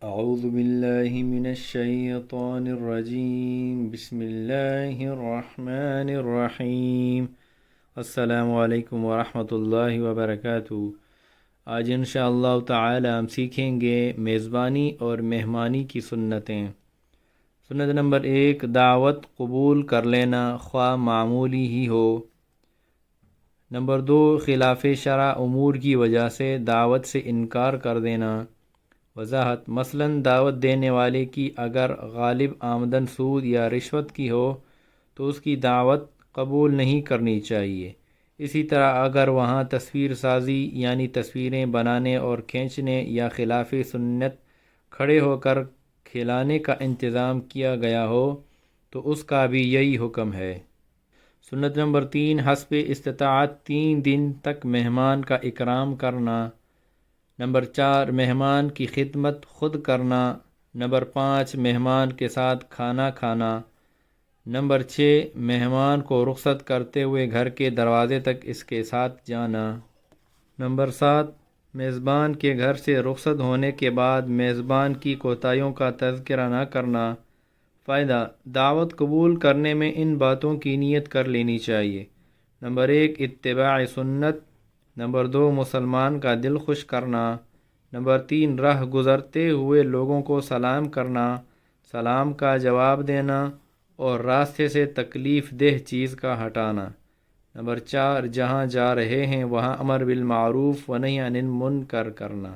اعوذ باللہ من الشیطان الرجیم بسم اللہ الرحمن الرحیم۔ السلام علیکم ورحمۃ اللہ وبرکاتہ۔ آج انشاءاللہ تعالی ہم سیکھیں گے میزبانی اور مہمانی کی سنتیں۔ سنت نمبر 1، دعوت قبول کر لینا خواہ معمولی ہی ہو۔ نمبر 2، خلاف شرع امور کی وجہ سے دعوت سے انکار کر دینا۔ وضاحت: مثلا دعوت دینے والے کی اگر غالب آمدن سود یا رشوت کی ہو تو اس کی دعوت قبول نہیں کرنی چاہیے۔ اسی طرح اگر وہاں تصویر سازی یعنی تصویریں بنانے اور کھینچنے یا خلاف سنت کھڑے ہو کر کھلانے کا انتظام کیا گیا ہو تو اس کا بھی یہی حکم ہے۔ سنت نمبر 3، حسب استطاعت 3 دن تک مہمان کا اکرام کرنا۔ نمبر 4، مہمان کی خدمت خود کرنا۔ نمبر 5، مہمان کے ساتھ کھانا کھانا۔ نمبر 6، مہمان کو رخصت کرتے ہوئے گھر کے دروازے تک اس کے ساتھ جانا۔ نمبر 7، میزبان کے گھر سے رخصت ہونے کے بعد میزبان کی کوتاہیوں کا تذکرہ نہ کرنا۔ فائدہ: دعوت قبول کرنے میں ان باتوں کی نیت کر لینی چاہیے۔ نمبر 1، اتباع سنت۔ نمبر 2، مسلمان کا دل خوش کرنا۔ نمبر 3، راہ گزرتے ہوئے لوگوں کو سلام کرنا، سلام کا جواب دینا اور راستے سے تکلیف دہ چیز کا ہٹانا۔ نمبر 4، جہاں جا رہے ہیں وہاں امر بالمعروف و نہی عن المنکر کرنا۔